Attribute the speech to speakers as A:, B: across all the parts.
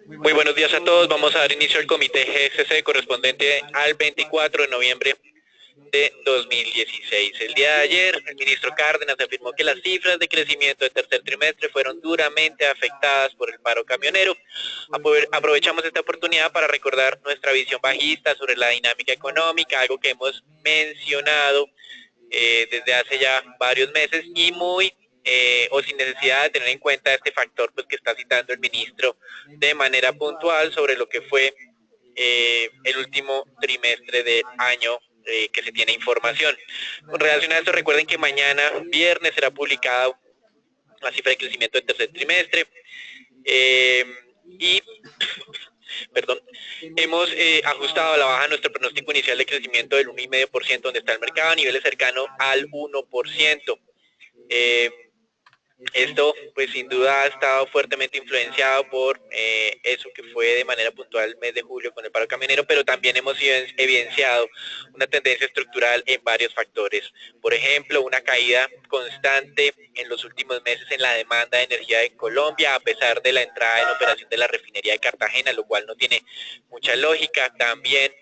A: Muy buenos días a todos. Vamos a dar inicio al comité GSC correspondiente al 24 de noviembre de 2016. El día de ayer, el ministro Cárdenas afirmó que las cifras de crecimiento del tercer trimestre fueron duramente afectadas por el paro camionero. Aprovechamos esta oportunidad para recordar nuestra visión bajista sobre la dinámica económica, algo que hemos mencionado desde hace ya varios meses y o sin necesidad de tener en cuenta este factor pues que está citando el ministro de manera puntual sobre lo que fue el último trimestre del año que se tiene información. Con relación a esto, recuerden que mañana, viernes, será publicada la cifra de crecimiento del tercer trimestre y perdón, hemos ajustado a la baja nuestro pronóstico inicial de crecimiento del 1,5%, donde está el mercado, a niveles cercanos al 1%. Esto, pues sin duda ha estado fuertemente influenciado por eso que fue de manera puntual el mes de julio con el paro camionero, pero también hemos evidenciado una tendencia estructural en varios factores. Por ejemplo, una caída constante en los últimos meses en la demanda de energía en Colombia, a pesar de la entrada en operación de la refinería de Cartagena, lo cual no tiene mucha lógica. También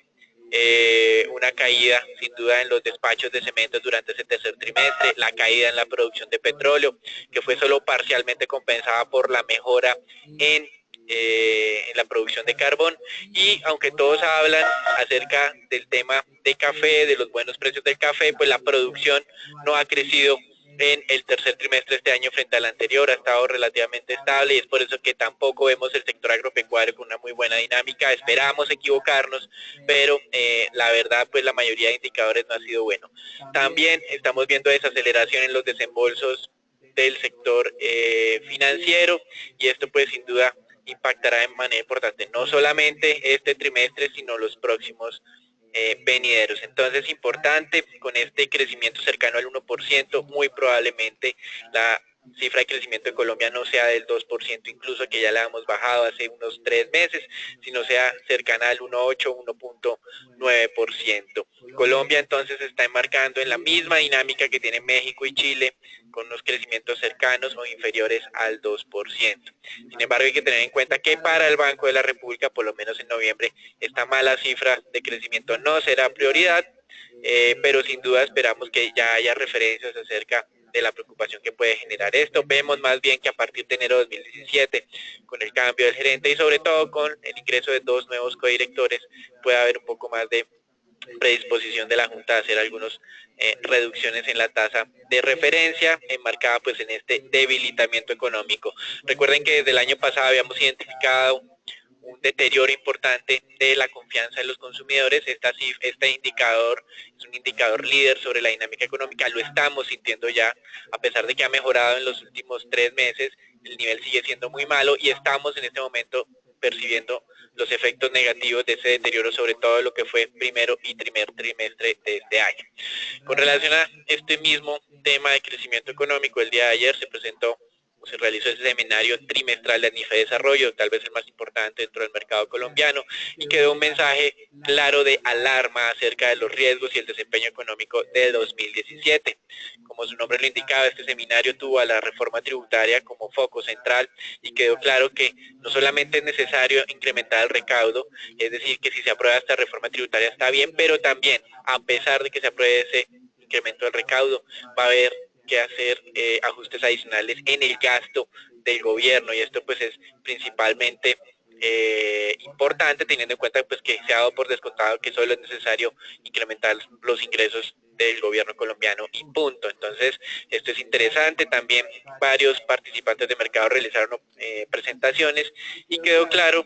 A: una caída sin duda en los despachos de cementos durante ese tercer trimestre, la caída en la producción de petróleo, que fue solo parcialmente compensada por la mejora en la producción de carbón. Y aunque todos hablan acerca del tema de café, de los buenos precios del café, pues la producción no ha crecido en el tercer trimestre de este año frente al anterior, ha estado relativamente estable y es por eso que tampoco vemos el sector agropecuario con una muy buena dinámica. Esperamos equivocarnos, pero la verdad pues la mayoría de indicadores no ha sido bueno. También estamos viendo desaceleración en los desembolsos del sector financiero y esto pues sin duda impactará de manera importante no solamente este trimestre sino los próximos venideros. Entonces, importante, con este crecimiento cercano al 1%, muy probablemente la cifra de crecimiento de Colombia no sea del 2%, incluso que ya la hemos bajado hace unos 3 meses, sino sea cercana al 1,8, 1,9%. Colombia entonces está enmarcando en la misma dinámica que tiene México y Chile, con unos crecimientos cercanos o inferiores al 2%. Sin embargo, hay que tener en cuenta que para el Banco de la República, por lo menos en noviembre, esta mala cifra de crecimiento no será prioridad, pero sin duda esperamos que ya haya referencias acerca de la preocupación que puede generar esto. Vemos más bien que a partir de enero de 2017, con el cambio del gerente y sobre todo con el ingreso de 2 nuevos codirectores, puede haber un poco más de predisposición de la Junta a hacer algunas reducciones en la tasa de referencia, enmarcada pues en este debilitamiento económico. Recuerden que desde el año pasado habíamos identificado un deterioro importante de la confianza de los consumidores. Este indicador es un indicador líder sobre la dinámica económica, lo estamos sintiendo ya, a pesar de que ha mejorado en los últimos 3 meses, el nivel sigue siendo muy malo y estamos en este momento percibiendo los efectos negativos de ese deterioro, sobre todo lo que fue primero y primer trimestre de este año. Con relación a este mismo tema de crecimiento económico, el día de ayer se realizó ese seminario trimestral de ANIFE Desarrollo, tal vez el más importante dentro del mercado colombiano, y quedó un mensaje claro de alarma acerca de los riesgos y el desempeño económico de 2017. Como su nombre lo indicaba, este seminario tuvo a la reforma tributaria como foco central y quedó claro que no solamente es necesario incrementar el recaudo, es decir, que si se aprueba esta reforma tributaria está bien, pero también, a pesar de que se apruebe ese incremento del recaudo, va a haber que hacer ajustes adicionales en el gasto del gobierno y esto pues es principalmente importante teniendo en cuenta pues que se ha dado por descontado que solo es necesario incrementar los ingresos del gobierno colombiano y punto. Entonces esto es interesante. También varios participantes de mercado realizaron presentaciones y quedó claro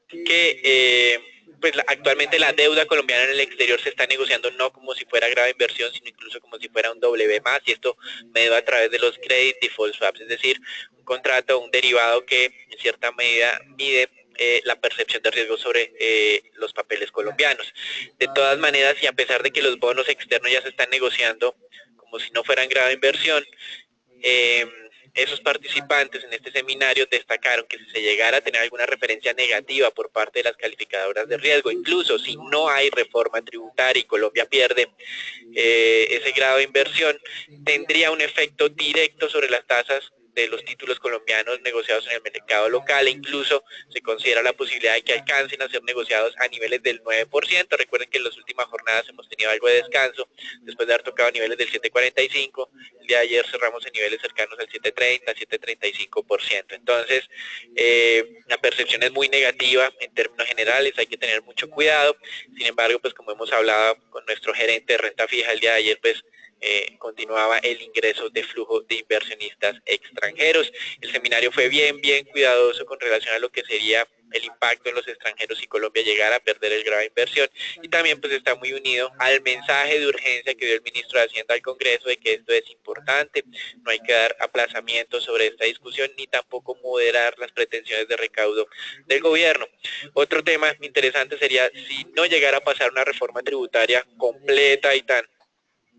A: que pues actualmente la deuda colombiana en el exterior se está negociando no como si fuera grave inversión, sino incluso como si fuera un W+, y esto medido a través de los credit default swaps, es decir, un contrato, un derivado que en cierta medida mide la percepción de riesgo sobre los papeles colombianos. De todas maneras, y a pesar de que los bonos externos ya se están negociando como si no fueran grave inversión, esos participantes en este seminario destacaron que si se llegara a tener alguna referencia negativa por parte de las calificadoras de riesgo, incluso si no hay reforma tributaria y Colombia pierde ese grado de inversión, tendría un efecto directo sobre las tasas de los títulos colombianos negociados en el mercado local, e incluso se considera la posibilidad de que alcancen a ser negociados a niveles del 9%. Recuerden que en las últimas jornadas hemos tenido algo de descanso, después de haber tocado niveles del 7,45, el día de ayer cerramos en niveles cercanos al 7,30, 7,35%. Entonces, la percepción es muy negativa en términos generales, hay que tener mucho cuidado. Sin embargo, pues como hemos hablado con nuestro gerente de renta fija el día de ayer, pues continuaba el ingreso de flujo de inversionistas extranjeros. El seminario fue bien cuidadoso con relación a lo que sería el impacto en los extranjeros si Colombia llegara a perder el grado de inversión, y también pues está muy unido al mensaje de urgencia que dio el ministro de Hacienda al Congreso de que esto es importante, no hay que dar aplazamiento sobre esta discusión ni tampoco moderar las pretensiones de recaudo del gobierno. Otro tema interesante sería si no llegara a pasar una reforma tributaria completa y tan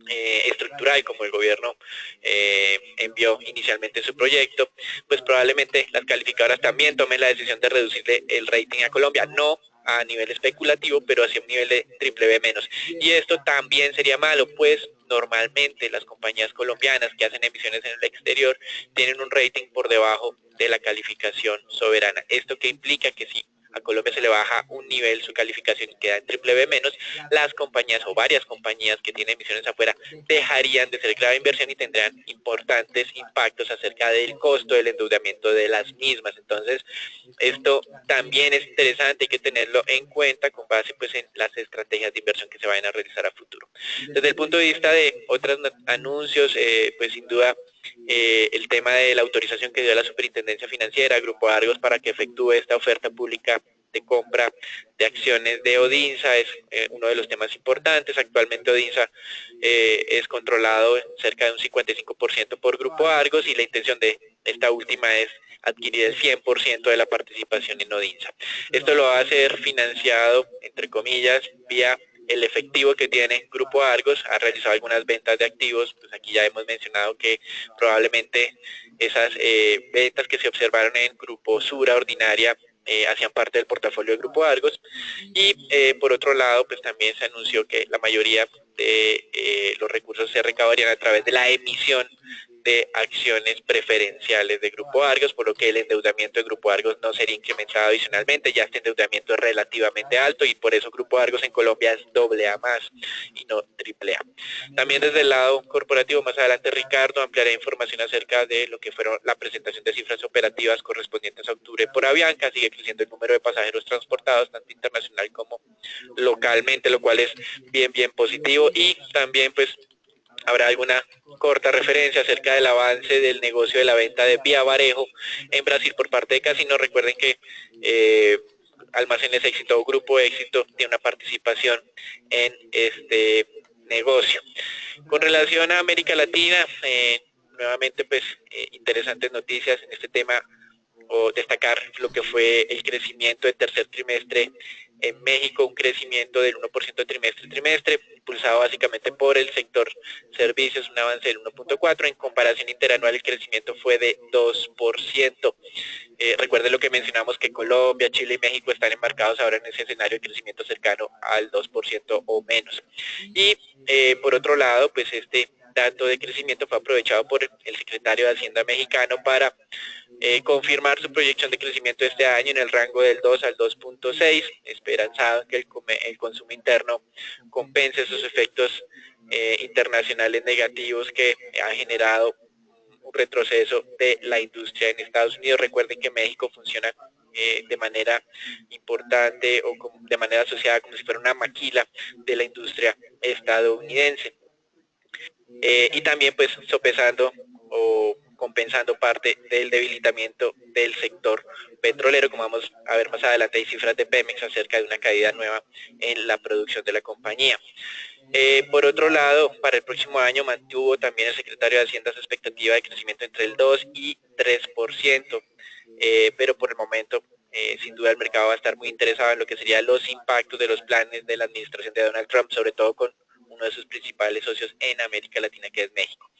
A: estructural como el gobierno envió inicialmente su proyecto, pues probablemente las calificadoras también tomen la decisión de reducirle el rating a Colombia, no a nivel especulativo, pero hacia un nivel de triple B menos. Y esto también sería malo, pues normalmente las compañías colombianas que hacen emisiones en el exterior tienen un rating por debajo de la calificación soberana. Esto que implica que si a Colombia se le baja un nivel su calificación y queda en triple B menos, las compañías o varias compañías que tienen emisiones afuera dejarían de ser grave inversión y tendrán importantes impactos acerca del costo del endeudamiento de las mismas. Entonces, esto también es interesante, hay que tenerlo en cuenta con base pues en las estrategias de inversión que se vayan a realizar a futuro. Desde el punto de vista de otros anuncios, pues sin duda el tema de la autorización que dio la Superintendencia Financiera, Grupo Argos, para que efectúe esta oferta pública de compra de acciones de Odinsa es uno de los temas importantes. Actualmente Odinsa es controlado cerca de un 55% por Grupo Argos y la intención de esta última es adquirir el 100% de la participación en Odinsa. Esto lo va a hacer financiado, entre comillas, vía el efectivo que tiene Grupo Argos. Ha realizado algunas ventas de activos, pues aquí ya hemos mencionado que probablemente esas ventas que se observaron en Grupo Sura Ordinaria hacían parte del portafolio de Grupo Argos, y por otro lado pues también se anunció que la mayoría de los recursos se recaudarían a través de la emisión de acciones preferenciales de Grupo Argos, por lo que el endeudamiento de Grupo Argos no sería incrementado adicionalmente. Ya este endeudamiento es relativamente alto y por eso Grupo Argos en Colombia es AA más y no AAA. También desde el lado corporativo, más adelante Ricardo ampliará información acerca de lo que fueron la presentación de cifras operativas correspondientes a octubre por Avianca. Sigue creciendo el número de pasajeros transportados, tanto internacional como localmente, lo cual es bien positivo, y también pues habrá alguna corta referencia acerca del avance del negocio de la venta de Vía Varejo en Brasil por parte de Casino. Recuerden que Almacenes Éxito o Grupo Éxito tiene una participación en este negocio. Con relación a América Latina, nuevamente pues interesantes noticias en este tema, o destacar lo que fue el crecimiento del tercer trimestre en México, un crecimiento del 1% trimestre a trimestre, impulsado básicamente por el sector servicios, un avance del 1.4%, en comparación interanual el crecimiento fue de 2%. Recuerden lo que mencionamos, que Colombia, Chile y México están embarcados ahora en ese escenario de crecimiento cercano al 2% o menos. Y por otro lado, pues este dato de crecimiento fue aprovechado por el secretario de Hacienda mexicano para confirmar su proyección de crecimiento este año en el rango del 2 al 2.6, esperanzado en que el consumo interno compense esos efectos internacionales negativos que ha generado un retroceso de la industria en Estados Unidos. Recuerden que México funciona de manera importante o de manera asociada como si fuera una maquila de la industria estadounidense. Y también pues sopesando o compensando parte del debilitamiento del sector petrolero. Como vamos a ver más adelante, hay cifras de Pemex acerca de una caída nueva en la producción de la compañía. Por otro lado, para el próximo año mantuvo también el secretario de Hacienda su expectativa de crecimiento entre el 2 y 3%, pero por el momento sin duda el mercado va a estar muy interesado en lo que serían los impactos de los planes de la administración de Donald Trump, sobre todo con uno de sus principales socios en América Latina, que es México.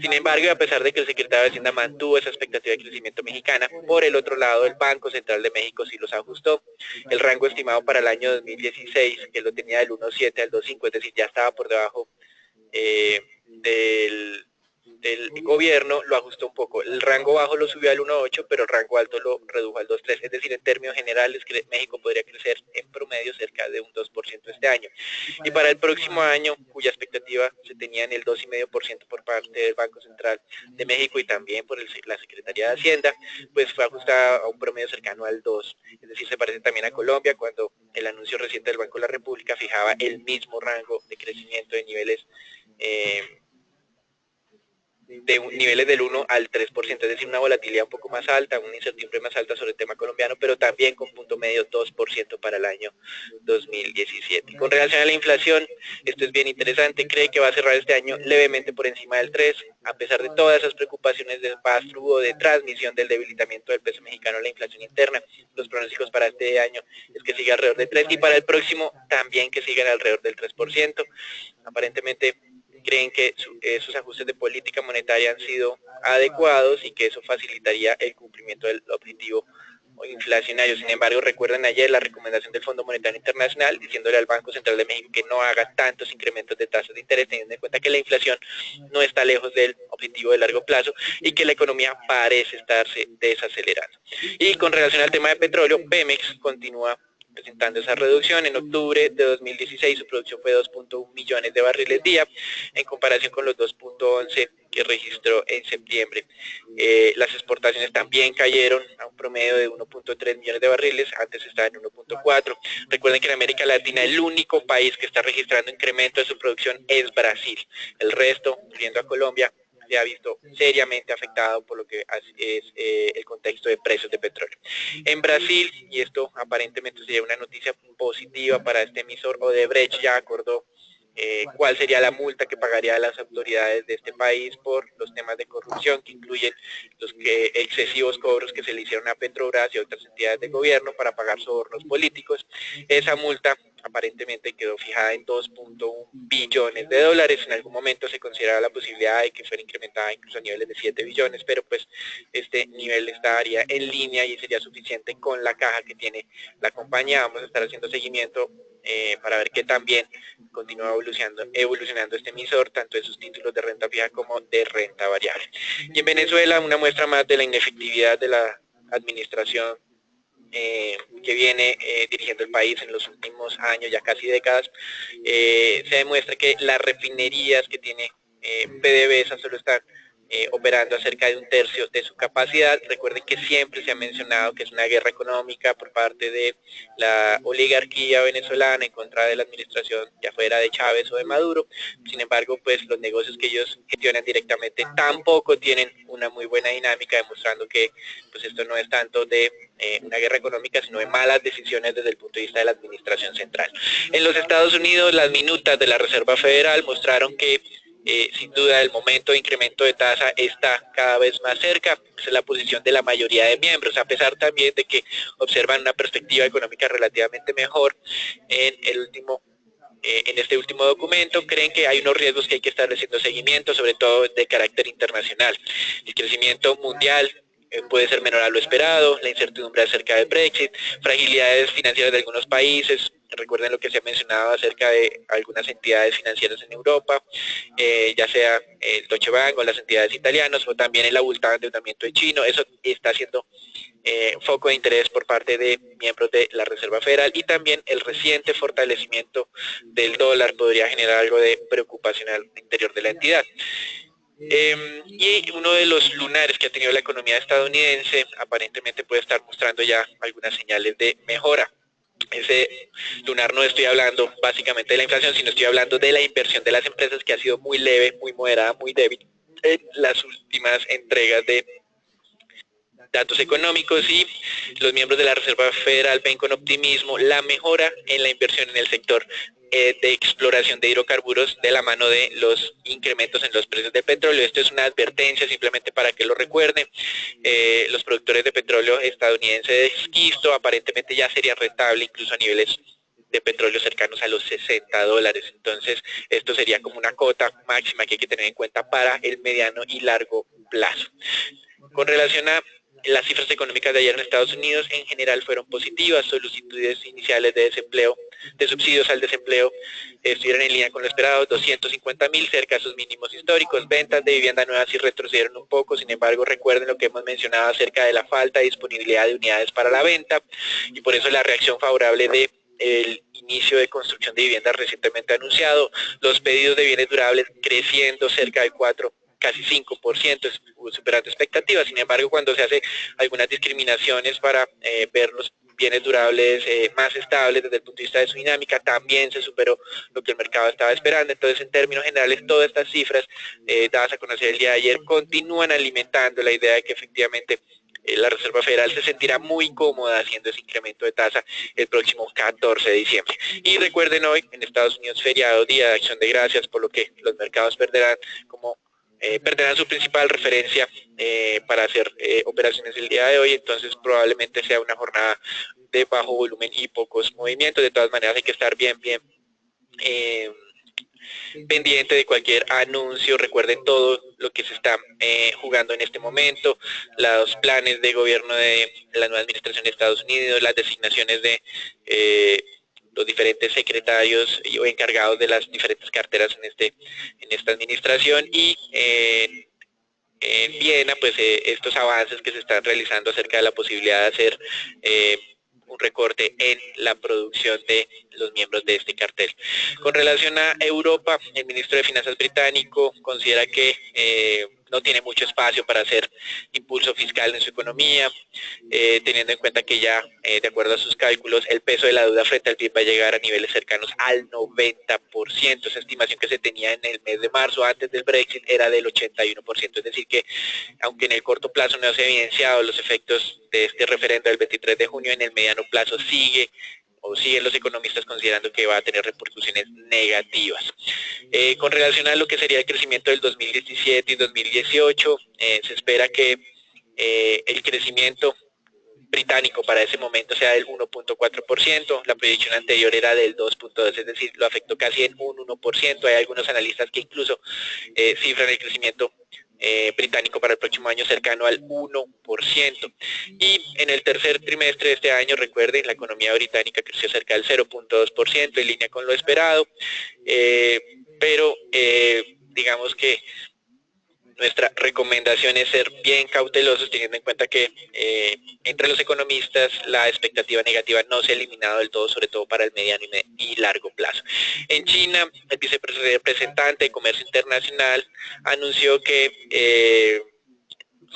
A: Sin embargo, y a pesar de que el secretario de Hacienda mantuvo esa expectativa de crecimiento mexicana, por el otro lado, el Banco Central de México sí los ajustó. El rango estimado para el año 2016, que lo tenía del 1.7 al 2.5, es decir, ya estaba por debajo del del gobierno lo ajustó un poco. El rango bajo lo subió al 1.8, pero el rango alto lo redujo al 2.3. Es decir, en términos generales, México podría crecer en promedio cerca de un 2% este año. Y para el próximo año, cuya expectativa se tenía en el 2,5% por parte del Banco Central de México y también por la Secretaría de Hacienda, pues fue ajustada a un promedio cercano al 2. Es decir, se parece también a Colombia, cuando el anuncio reciente del Banco de la República fijaba el mismo rango de crecimiento de niveles niveles del 1 al 3%, es decir, una volatilidad un poco más alta, una incertidumbre más alta sobre el tema colombiano, pero también con punto medio 2% para el año 2017. Con relación a la inflación, esto es bien interesante, cree que va a cerrar este año levemente por encima del 3, a pesar de todas esas preocupaciones del pass-through o de transmisión del debilitamiento del peso mexicano a la inflación interna. Los pronósticos para este año es que siga alrededor del 3 y para el próximo también que sigan alrededor del 3%. Aparentemente creen que esos ajustes de política monetaria han sido adecuados y que eso facilitaría el cumplimiento del objetivo inflacionario. Sin embargo, recuerden ayer la recomendación del Fondo Monetario Internacional diciéndole al Banco Central de México que no haga tantos incrementos de tasas de interés, teniendo en cuenta que la inflación no está lejos del objetivo de largo plazo y que la economía parece estarse desacelerando. Y con relación al tema de petróleo, Pemex continúa presentando esa reducción. En octubre de 2016 su producción fue 2.1 millones de barriles día en comparación con los 2.11 que registró en septiembre. Las exportaciones también cayeron a un promedio de 1.3 millones de barriles, antes estaba en 1.4. Recuerden que en América Latina el único país que está registrando incremento de su producción es Brasil. El resto, incluyendo a Colombia, se ha visto seriamente afectado por lo que es el contexto de precios de petróleo. En Brasil, y esto aparentemente sería una noticia positiva para este emisor, Odebrecht ya acordó cuál sería la multa que pagaría a las autoridades de este país por los temas de corrupción que incluyen los excesivos cobros que se le hicieron a Petrobras y a otras entidades de gobierno para pagar sobornos políticos. Esa multa aparentemente quedó fijada en 2.1 billones de dólares. En algún momento se consideraba la posibilidad de que fuera incrementada incluso a niveles de 7 billones, pero pues este nivel estaría en línea y sería suficiente con la caja que tiene la compañía. Vamos a estar haciendo seguimiento para ver que también continúa evolucionando este emisor, tanto en sus títulos de renta fija como de renta variable. Y en Venezuela, una muestra más de la inefectividad de la administración que viene dirigiendo el país en los últimos años, ya casi décadas, se demuestra que las refinerías que tiene PDVSA solo están operando a cerca de un tercio de su capacidad. Recuerden que siempre se ha mencionado que es una guerra económica por parte de la oligarquía venezolana en contra de la administración, ya fuera de Chávez o de Maduro. Sin embargo, pues los negocios que ellos gestionan directamente tampoco tienen una muy buena dinámica, demostrando que pues esto no es tanto de una guerra económica, sino de malas decisiones desde el punto de vista de la administración central. En los Estados Unidos, las minutas de la Reserva Federal mostraron que sin duda el momento de incremento de tasa está cada vez más cerca. Esa es la posición de la mayoría de miembros, a pesar también de que observan una perspectiva económica relativamente mejor en este último documento. Creen que hay unos riesgos que hay que estar haciendo seguimiento, sobre todo de carácter internacional. El crecimiento mundial puede ser menor a lo esperado, la incertidumbre acerca del Brexit, fragilidades financieras de algunos países. Recuerden lo que se ha mencionado acerca de algunas entidades financieras en Europa, ya sea el Deutsche Bank o las entidades italianas, o también el abultado endeudamiento de China. Eso está siendo foco de interés por parte de miembros de la Reserva Federal, y también el reciente fortalecimiento del dólar podría generar algo de preocupación al interior de la entidad. Y uno de los lunares que ha tenido la economía estadounidense aparentemente puede estar mostrando ya algunas señales de mejora. Ese lunar no estoy hablando básicamente de la inflación, sino estoy hablando de la inversión de las empresas, que ha sido muy leve, muy moderada, muy débil en las últimas entregas de datos económicos, y los miembros de la Reserva Federal ven con optimismo la mejora en la inversión en el sector de exploración de hidrocarburos de la mano de los incrementos en los precios del petróleo. Esto es una advertencia simplemente para que lo recuerden. Los productores de petróleo estadounidenses de esquisto aparentemente ya sería rentable incluso a niveles de petróleo cercanos a los $60. Entonces esto sería como una cota máxima que hay que tener en cuenta para el mediano y largo plazo. Con relación a Las cifras económicas de ayer en Estados Unidos en general fueron positivas, solicitudes iniciales de desempleo, de subsidios al desempleo, estuvieron en línea con lo esperado, 250.000, cerca de sus mínimos históricos, ventas de vivienda nueva sí retrocedieron un poco, sin embargo recuerden lo que hemos mencionado acerca de la falta de disponibilidad de unidades para la venta, y por eso la reacción favorable de el inicio de construcción de viviendas recientemente anunciado, los pedidos de bienes durables creciendo cerca del 4, casi 5%, superando expectativas. Sin embargo, cuando se hace algunas discriminaciones para ver los bienes durables más estables desde el punto de vista de su dinámica, también se superó lo que el mercado estaba esperando. Entonces, en términos generales, todas estas cifras dadas a conocer el día de ayer continúan alimentando la idea de que efectivamente la Reserva Federal se sentirá muy cómoda haciendo ese incremento de tasa el próximo 14 de diciembre. Y recuerden, hoy en Estados Unidos feriado, Día de Acción de Gracias, por lo que los mercados perderán su principal referencia para hacer operaciones el día de hoy, entonces probablemente sea una jornada de bajo volumen y pocos movimientos. De todas maneras hay que estar bien pendiente de cualquier anuncio. Recuerden todo lo que se está jugando en este momento, los planes de gobierno de la nueva administración de Estados Unidos, las designaciones de los diferentes secretarios o encargados de las diferentes carteras en esta administración, y en Viena, pues estos avances que se están realizando acerca de la posibilidad de hacer un recorte en la producción de los miembros de este cartel. Con relación a Europa, el ministro de Finanzas británico considera que no tiene mucho espacio para hacer impulso fiscal en su economía, teniendo en cuenta que ya, de acuerdo a sus cálculos, el peso de la deuda frente al PIB va a llegar a niveles cercanos al 90%. Esa estimación que se tenía en el mes de marzo antes del Brexit era del 81%, es decir que aunque en el corto plazo no se han evidenciado los efectos de este referendo del 23 de junio, en el mediano plazo siguen los economistas considerando que va a tener repercusiones negativas. Con relación a lo que sería el crecimiento del 2017 y 2018, se espera que el crecimiento británico para ese momento sea del 1.4%, la proyección anterior era del 2.2%, es decir, lo afectó casi en un 1%, hay algunos analistas que incluso cifran el crecimiento británico para el próximo año cercano al 1%. Y en el tercer trimestre de este año, recuerden, la economía británica creció cerca del 0.2%, en línea con lo esperado, pero digamos que nuestra recomendación es ser bien cautelosos, teniendo en cuenta que entre los economistas la expectativa negativa no se ha eliminado del todo, sobre todo para el mediano y largo plazo. En China, el vicerepresentante de Comercio Internacional anunció que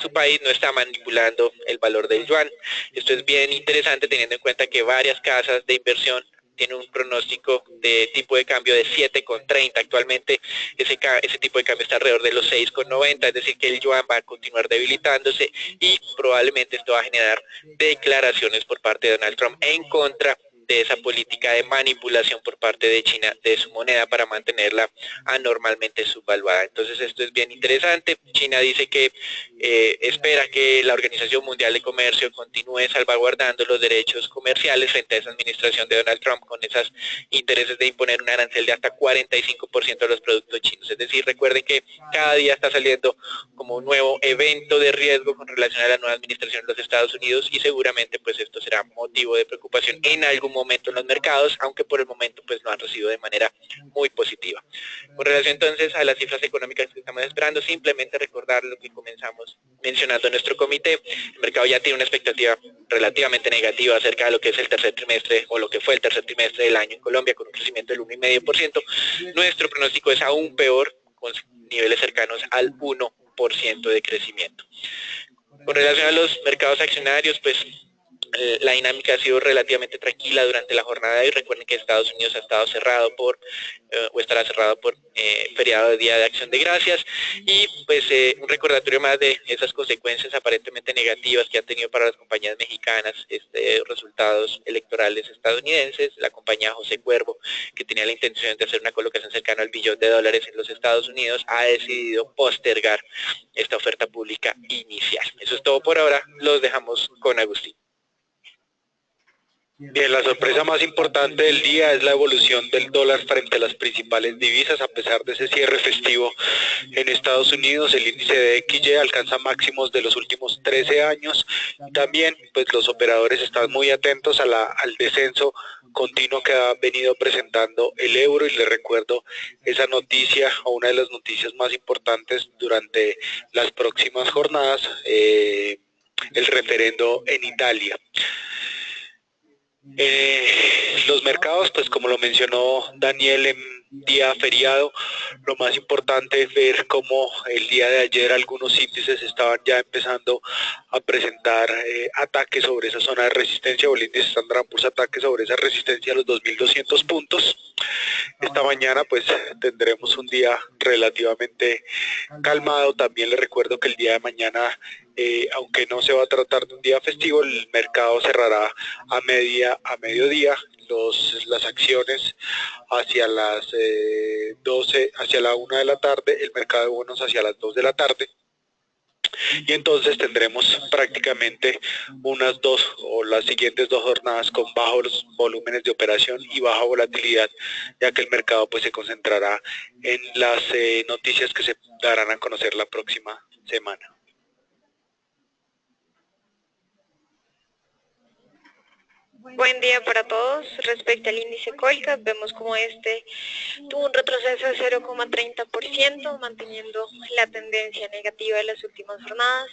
A: su país no está manipulando el valor del yuan. Esto es bien interesante teniendo en cuenta que varias casas de inversión tiene un pronóstico de tipo de cambio de 7,30. Actualmente ese tipo de cambio está alrededor de los 6,90, es decir que el yuan va a continuar debilitándose y probablemente esto va a generar declaraciones por parte de Donald Trump en contra de esa política de manipulación por parte de China de su moneda para mantenerla anormalmente subvaluada. Entonces esto es bien interesante. China dice que espera que la Organización Mundial de Comercio continúe salvaguardando los derechos comerciales frente a esa administración de Donald Trump con esos intereses de imponer un arancel de hasta 45% a los productos chinos. Es decir, recuerden que cada día está saliendo como un nuevo evento de riesgo con relación a la nueva administración de los Estados Unidos, y seguramente pues esto será motivo de preocupación en algún momento en los mercados, aunque por el momento pues lo han recibido de manera muy positiva. Con relación entonces a las cifras económicas que estamos esperando, simplemente recordar lo que comenzamos mencionando en nuestro comité. El mercado ya tiene una expectativa relativamente negativa acerca de lo que es el tercer trimestre o lo que fue el tercer trimestre del año en Colombia, con un crecimiento del 1,5%. Nuestro pronóstico es aún peor, con niveles cercanos al 1% de crecimiento. Con relación a los mercados accionarios, pues la dinámica ha sido relativamente tranquila durante la jornada de hoy. Recuerden que Estados Unidos ha estado cerrado o estará cerrado por feriado de Día de Acción de Gracias, y pues un recordatorio más de esas consecuencias aparentemente negativas que han tenido para las compañías mexicanas resultados electorales estadounidenses. La compañía José Cuervo, que tenía la intención de hacer una colocación cercana al $1 billón en los Estados Unidos, ha decidido postergar esta oferta pública inicial. Eso es todo por ahora, los dejamos con Agustín. Bien, la sorpresa más importante del día es la evolución del dólar frente a las principales divisas. A pesar de ese cierre festivo en Estados Unidos, el índice de XY alcanza máximos de los últimos 13 años. También, pues los operadores están muy atentos al descenso continuo que ha venido presentando el euro, y les recuerdo esa noticia, o una de las noticias más importantes durante las próximas jornadas, el referendo en Italia. Los mercados, pues como lo mencionó Daniel, en día feriado, lo más importante es ver cómo el día de ayer algunos índices estaban ya empezando a presentar ataques sobre esa zona de resistencia, o el índice Standard & Poor's ataques sobre esa resistencia a los 2.200 puntos. Esta mañana pues tendremos un día relativamente calmado. También les recuerdo que el día de mañana, aunque no se va a tratar de un día festivo, el mercado cerrará a mediodía. Las acciones hacia las 12, hacia la 1 de la tarde, el mercado de bonos hacia las 2 de la tarde. Y entonces tendremos prácticamente unas dos o las siguientes dos jornadas con bajos volúmenes de operación y baja volatilidad, ya que el mercado pues se concentrará en las noticias que se darán a conocer la próxima semana.
B: Buen día para todos. Respecto al índice Colcap, vemos como este tuvo un retroceso de 0,30%, manteniendo la tendencia negativa de las últimas jornadas.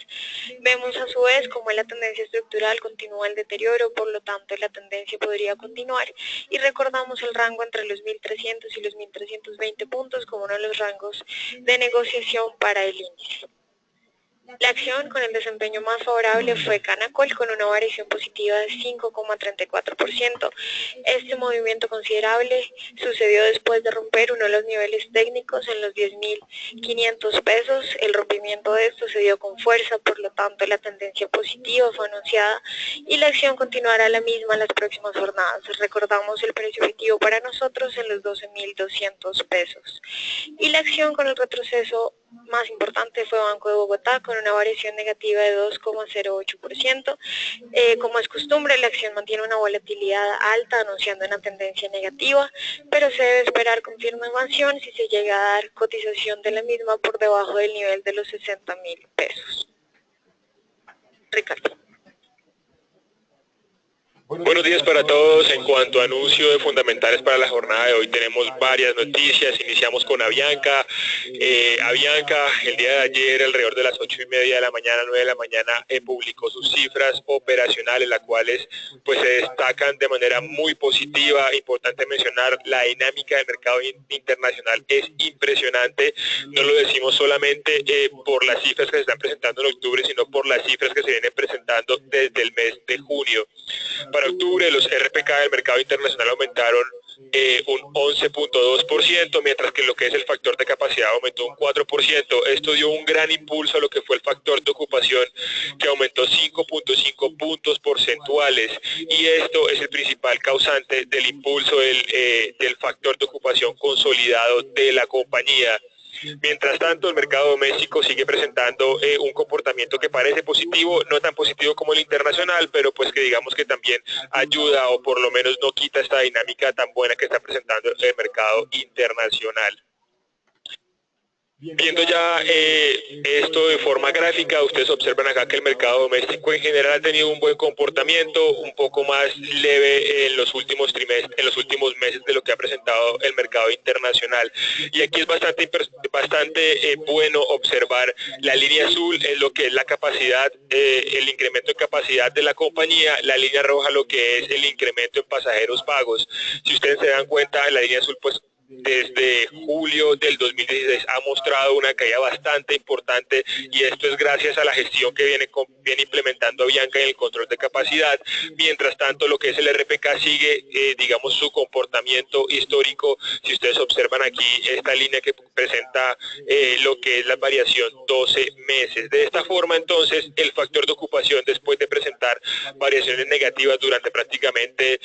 B: Vemos a su vez como la tendencia estructural continúa el deterioro, por lo tanto la tendencia podría continuar. Y recordamos el rango entre los 1.300 y los 1.320 puntos como uno de los rangos de negociación para el índice. La acción con el desempeño más favorable fue Canacol, con una variación positiva de 5,34%. Este movimiento considerable sucedió después de romper uno de los niveles técnicos en los 10.500 pesos. El rompimiento de esto se dio con fuerza, por lo tanto la tendencia positiva fue anunciada y la acción continuará la misma en las próximas jornadas. Recordamos el precio objetivo para nosotros en los 12.200 pesos. Y la acción con el retroceso más importante fue Banco de Bogotá, con una variación negativa de 2,08%. Como es costumbre, la acción mantiene una volatilidad alta, anunciando una tendencia negativa, pero se debe esperar confirmación si se llega a dar cotización de la misma por debajo del nivel de los 60.000 pesos. Ricardo.
A: Buenos días para todos. En cuanto a anuncio de fundamentales para la jornada de hoy, tenemos varias noticias. Iniciamos con Avianca. Avianca, el día de ayer, alrededor de las 8:30 de la mañana, 9 de la mañana, publicó sus cifras operacionales, las cuales pues se destacan de manera muy positiva. Importante mencionar, la dinámica del mercado internacional es impresionante. No lo decimos solamente por las cifras que se están presentando en octubre, sino por las cifras que se vienen presentando desde el mes de junio. Para octubre, los RPK del mercado internacional aumentaron un 11,2%, mientras que lo que es el factor de capacidad aumentó un 4%. Esto dio un gran impulso a lo que fue el factor de ocupación, que aumentó 5,5 puntos porcentuales, y esto es el principal causante del impulso del factor de ocupación consolidado de la compañía. Mientras tanto, el mercado doméstico sigue presentando un comportamiento que parece positivo, no tan positivo como el internacional, pero pues que digamos que también ayuda, o por lo menos no quita esta dinámica tan buena que está presentando el mercado internacional. Viendo ya esto de forma gráfica, ustedes observan acá que el mercado doméstico en general ha tenido un buen comportamiento, un poco más leve en los últimos trimestres, en los últimos meses, de lo que ha presentado el mercado internacional. Y aquí es bastante bueno observar la línea azul, es lo que es la capacidad, el incremento de capacidad de la compañía; la línea roja lo que es el incremento en pasajeros pagos. Si ustedes se dan cuenta, la línea azul pues desde julio del 2016 ha mostrado una caída bastante importante, y esto es gracias a la gestión que viene implementando Avianca en el control de capacidad. Mientras tanto, lo que es el RPK sigue, digamos, su comportamiento histórico. Si ustedes observan aquí esta línea que presenta lo que es la variación 12 meses. De esta forma, entonces, el factor de ocupación, después de presentar variaciones negativas durante prácticamente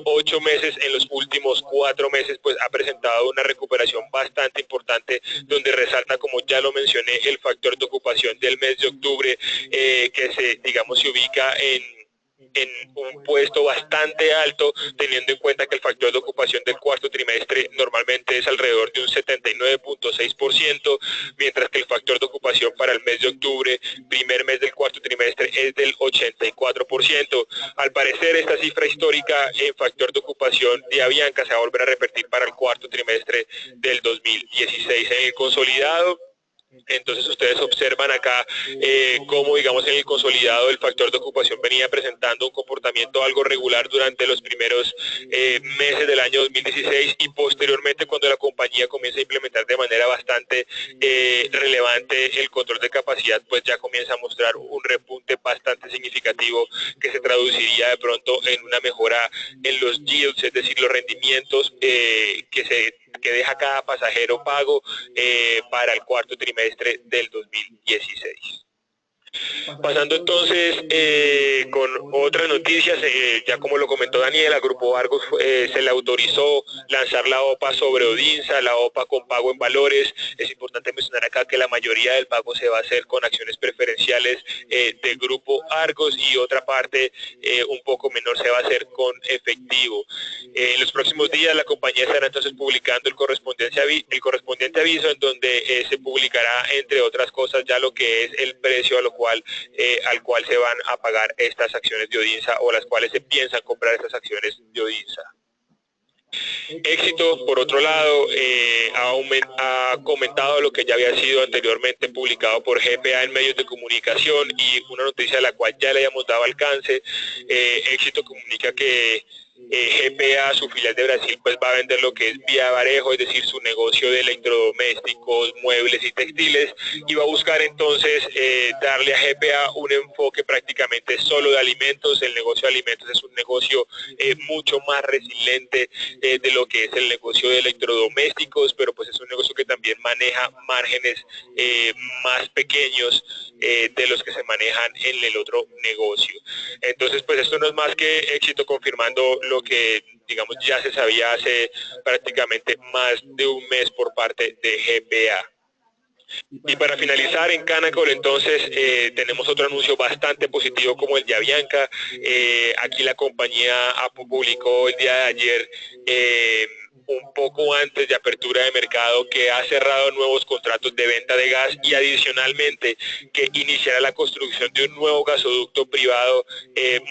A: 8 meses, en los últimos 4 meses, pues ha presentado una recuperación bastante importante, donde resalta, como ya lo mencioné, el factor de ocupación del mes de octubre, que se ubica
C: en un puesto bastante alto, teniendo en cuenta que el factor de ocupación del cuarto trimestre normalmente es alrededor de un 79.6%, mientras que el factor de ocupación para el mes de octubre, primer mes del cuarto trimestre, es del 84%. Al parecer, esta cifra histórica en factor de ocupación de Avianca se va a volver a repetir para el cuarto trimestre del 2016. En el consolidado, entonces ustedes observan acá cómo, digamos, en el consolidado el factor de ocupación venía presentando un comportamiento algo regular durante los primeros meses del año 2016, y posteriormente, cuando la compañía comienza a implementar de manera bastante relevante el control de capacidad, pues ya comienza a mostrar un repunte bastante significativo que se traduciría de pronto en una mejora en los yields, es decir, los rendimientos que deja cada pasajero pago para el cuarto trimestre del 2016. Pasando entonces con otras noticias, ya como lo comentó Daniel, a Grupo Argos se le autorizó lanzar la OPA sobre Odinsa, la OPA con pago en valores. Es importante mencionar acá que la mayoría del pago se va a hacer con acciones preferenciales de Grupo Argos, y otra parte un poco menor se va a hacer con efectivo. En los próximos días la compañía estará entonces publicando el correspondiente aviso, en donde se publicará, entre otras cosas, ya lo que es el precio al cual se van a pagar estas acciones de Odinsa, o las cuales se piensan comprar estas acciones de Odinsa. Éxito, por otro lado, ha comentado lo que ya había sido anteriormente publicado por GPA en medios de comunicación, y una noticia de la cual ya le habíamos dado alcance. Éxito comunica que GPA, su filial de Brasil, pues va a vender lo que es Vía Varejo, es decir, su negocio de electrodomésticos, muebles y textiles, y va a buscar entonces darle a GPA un enfoque prácticamente solo de alimentos. El negocio de alimentos es un negocio mucho más resiliente de lo que es el negocio de electrodomésticos, pero pues es un negocio que también maneja márgenes más pequeños de los que se manejan en el otro negocio. Entonces, pues esto no es más que Éxito confirmando lo que, digamos, ya se sabía hace prácticamente más de un mes por parte de GPA. Y para finalizar, en Canacol entonces tenemos otro anuncio bastante positivo como el de Avianca. Aquí la compañía publicó el día de ayer, un poco antes de apertura de mercado, que ha cerrado nuevos contratos de venta de gas, y adicionalmente que iniciará la construcción de un nuevo gasoducto privado,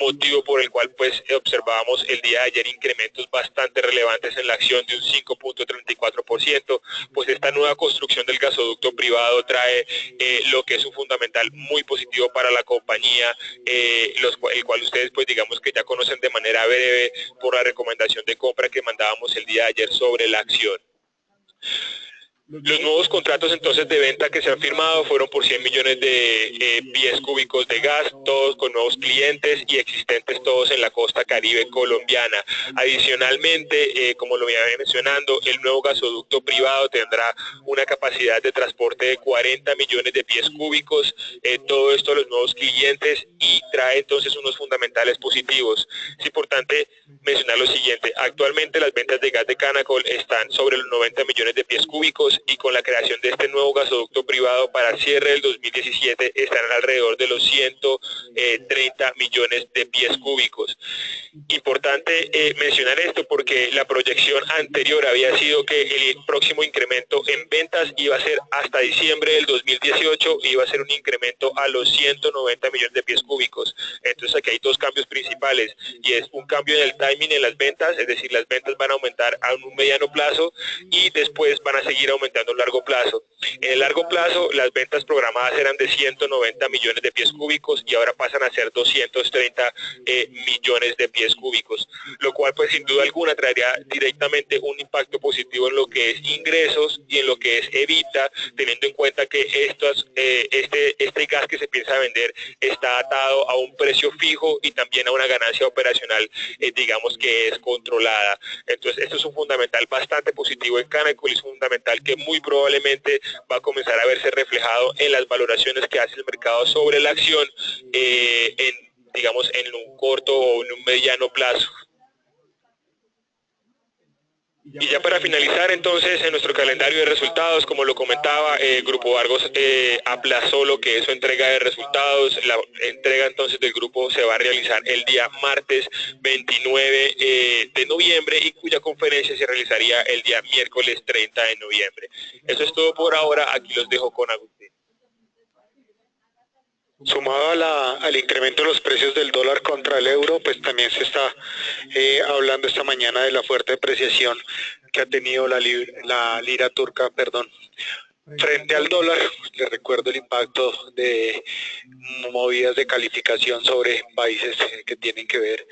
C: motivo por el cual pues observábamos el día de ayer incrementos bastante relevantes en la acción de un 5.34%, pues esta nueva construcción del gasoducto privado trae lo que es un fundamental muy positivo para la compañía, el cual ustedes pues digamos que ya conocen de manera breve por la recomendación de compra que mandábamos el día de ayer sobre la acción. Los nuevos contratos entonces de venta que se han firmado fueron por 100 millones de pies cúbicos de gas, todos con nuevos clientes y existentes todos en la costa caribe colombiana. Adicionalmente, como lo venía mencionando, el nuevo gasoducto privado tendrá una capacidad de transporte de 40 millones de pies cúbicos, todo esto los nuevos clientes, y trae entonces unos fundamentales positivos. Es importante mencionar lo siguiente: actualmente las ventas de gas de Canacol están sobre los 90 millones de pies cúbicos, y con la creación de este nuevo gasoducto privado para cierre del 2017 estarán alrededor de los 130 millones de pies cúbicos. Importante mencionar esto porque la proyección anterior había sido que el próximo incremento en ventas iba a ser hasta diciembre del 2018, iba a ser un incremento a los 190 millones de pies cúbicos. Entonces aquí hay dos cambios principales, y es un cambio en el timing en las ventas, es decir, las ventas van a aumentar a un mediano plazo y después van a seguir aumentando a largo plazo. En el largo plazo las ventas programadas eran de 190 millones de pies cúbicos y ahora pasan a ser 230 millones de pies cúbicos, lo cual pues sin duda alguna traería directamente un impacto positivo en lo que es ingresos y en lo que es EBITDA, teniendo en cuenta que este gas que se piensa vender está atado a un precio fijo y también a una ganancia operacional digamos que es controlada. Entonces esto es un fundamental bastante positivo en Canacol, y es un fundamental que muy probablemente va a comenzar a verse reflejado en las valoraciones que hace el mercado sobre la acción digamos en un corto o en un mediano plazo. Y ya para finalizar, entonces, en nuestro calendario de resultados, como lo comentaba, Grupo Argos aplazó lo que es su entrega de resultados. La entrega entonces del grupo se va a realizar el día martes 29 de noviembre y cuya conferencia se realizaría el día miércoles 30 de noviembre. Eso es todo por ahora, aquí los dejo con Agustín.
D: Sumado al incremento de los precios del dólar contra el euro, pues también se está hablando esta mañana de la fuerte depreciación que ha tenido la lira turca, perdón, frente al dólar. Les recuerdo el impacto de movidas de calificación sobre países que tienen que ver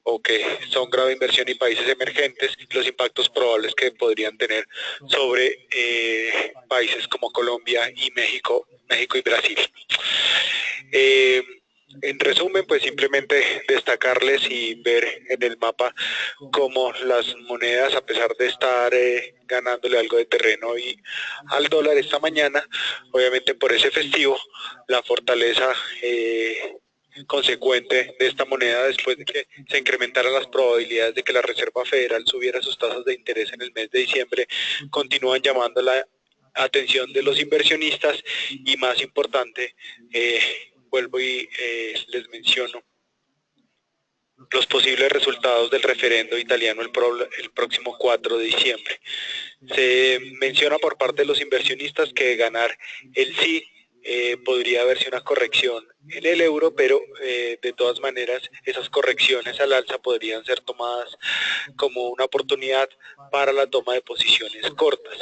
D: o que son grave inversión y países emergentes, los impactos probables que podrían tener sobre países como Colombia y México y Brasil. En resumen, pues simplemente destacarles y ver en el mapa cómo las monedas, a pesar de estar ganándole algo de terreno al dólar esta mañana, obviamente por ese festivo, la fortaleza consecuente de esta moneda después de que se incrementaran las probabilidades de que la Reserva Federal subiera sus tasas de interés en el mes de diciembre, continúan llamando la atención de los inversionistas y, más importante, vuelvo y les menciono los posibles resultados del referendo italiano el próximo 4 de diciembre. Se menciona por parte de los inversionistas que ganar el sí podría verse una corrección en el euro, pero de todas maneras esas correcciones al alza podrían ser tomadas como una oportunidad para la toma de posiciones cortas.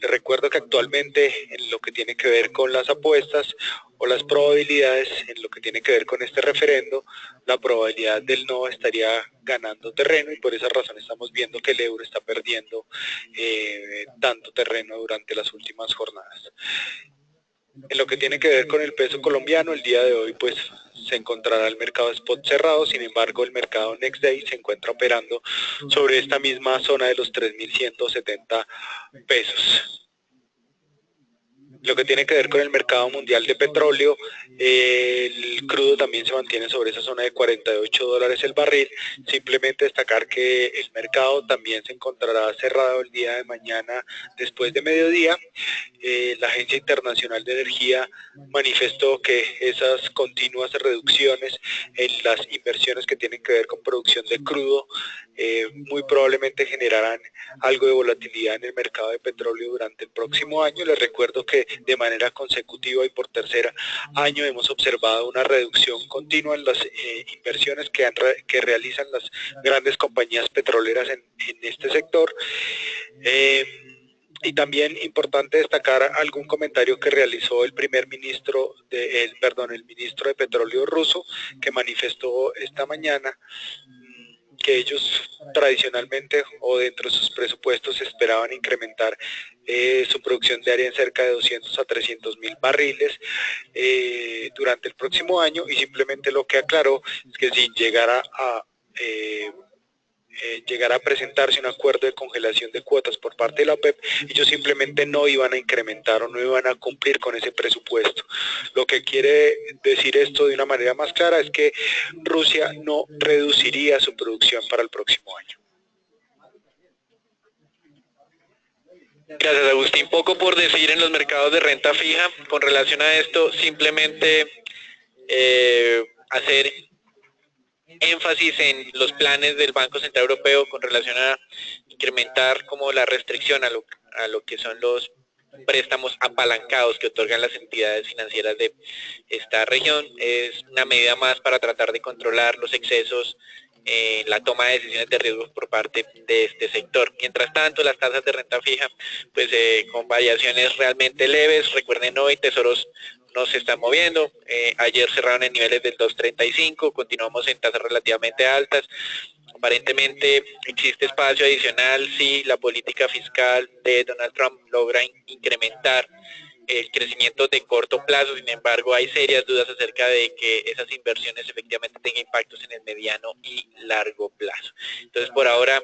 D: Les recuerdo que actualmente en lo que tiene que ver con las apuestas o las probabilidades, en lo que tiene que ver con este referendo, la probabilidad del no estaría ganando terreno y por esa razón estamos viendo que el euro está perdiendo tanto terreno durante las últimas jornadas. En lo que tiene que ver con el peso colombiano, el día de hoy pues se encontrará el mercado spot cerrado, sin embargo el mercado next day se encuentra operando sobre esta misma zona de los 3.170 pesos. Lo que tiene que ver con el mercado mundial de petróleo, el crudo también se mantiene sobre esa zona de $48 el barril. Simplemente destacar que el mercado también se encontrará cerrado el día de mañana después de mediodía. La Agencia Internacional de Energía manifestó que esas continuas reducciones en las inversiones que tienen que ver con producción de crudo muy probablemente generarán algo de volatilidad en el mercado de petróleo durante el próximo año. Les recuerdo que de manera consecutiva y por tercer año hemos observado una reducción continua en las inversiones que realizan las grandes compañías petroleras en este sector. Y también importante destacar algún comentario que realizó el ministro de Petróleo ruso, que manifestó esta mañana que ellos tradicionalmente o dentro de sus presupuestos esperaban incrementar su producción diaria en cerca de 200 a 300.000 barriles durante el próximo año, y simplemente lo que aclaró es que si llegara a presentarse un acuerdo de congelación de cuotas por parte de la OPEP, ellos simplemente no iban a incrementar o no iban a cumplir con ese presupuesto. Lo que quiere decir esto de una manera más clara es que Rusia no reduciría su producción para el próximo año.
A: Gracias, Agustín. Poco por decir en los mercados de renta fija con relación a esto, simplemente hacer énfasis en los planes del Banco Central Europeo con relación a incrementar como la restricción a lo que son los préstamos apalancados que otorgan las entidades financieras de esta región. Es una medida más para tratar de controlar los excesos en la toma de decisiones de riesgo por parte de este sector. Mientras tanto, las tasas de renta fija, pues con variaciones realmente leves. Recuerden, hoy tesoros no se están moviendo. Ayer cerraron en niveles del 2.35, continuamos en tasas relativamente altas. Aparentemente existe espacio adicional si la política fiscal de Donald Trump logra incrementar el crecimiento de corto plazo. Sin embargo, hay serias dudas acerca de que esas inversiones efectivamente tengan impactos en el mediano y largo plazo. Entonces, por ahora,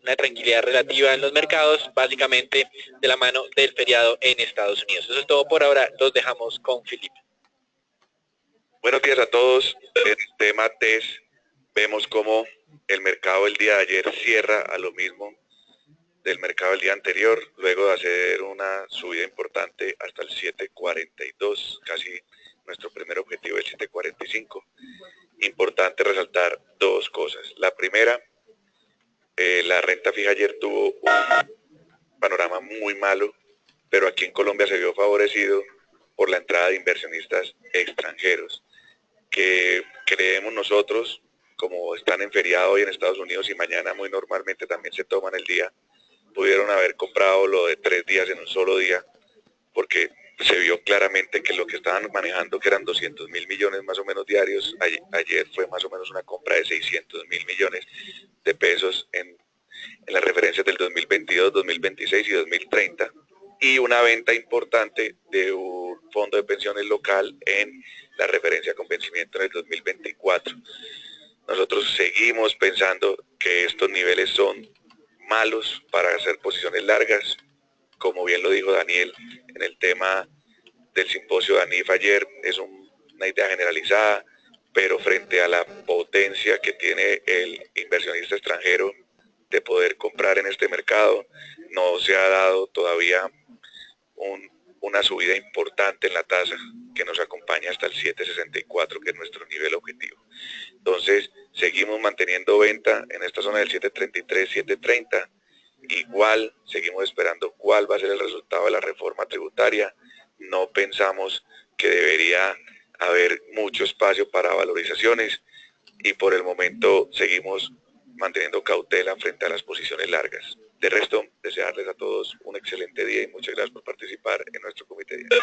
A: una tranquilidad relativa en los mercados, básicamente de la mano del feriado en Estados Unidos. Eso es todo por ahora, los dejamos con Felipe.
E: Buenos días a todos. Este martes vemos cómo el mercado el día de ayer cierra a lo mismo del mercado del día anterior, luego de hacer una subida importante hasta el 7.42, casi nuestro primer objetivo es 7.45. Importante resaltar dos cosas. La primera, la renta fija ayer tuvo un panorama muy malo, pero aquí en Colombia se vio favorecido por la entrada de inversionistas extranjeros, que creemos nosotros, como están en feriado hoy en Estados Unidos y mañana muy normalmente también se toman el día, pudieron haber comprado lo de 3 días en un solo día, porque se vio claramente que lo que estaban manejando, que eran 200.000 millones más o menos diarios, ayer fue más o menos una compra de 600.000 millones de pesos en las referencias del 2022, 2026 y 2030, y una venta importante de un fondo de pensiones local en la referencia con vencimiento en el 2024. Nosotros seguimos pensando que estos niveles son malos para hacer posiciones largas, como bien lo dijo Daniel en el tema del simposio de ANIF ayer, es una idea generalizada, pero frente a la potencia que tiene el inversionista extranjero de poder comprar en este mercado, no se ha dado todavía una subida importante en la tasa que nos acompaña hasta el 7.64, que es nuestro nivel objetivo. Entonces, seguimos manteniendo venta en esta zona del 7.33, 7.30. Igual, seguimos esperando cuál va a ser el resultado de la reforma tributaria. No pensamos que debería haber mucho espacio para valorizaciones y por el momento seguimos manteniendo cautela frente a las posiciones largas. De resto, desearles a todos un excelente día y muchas gracias por participar en nuestro comité diario.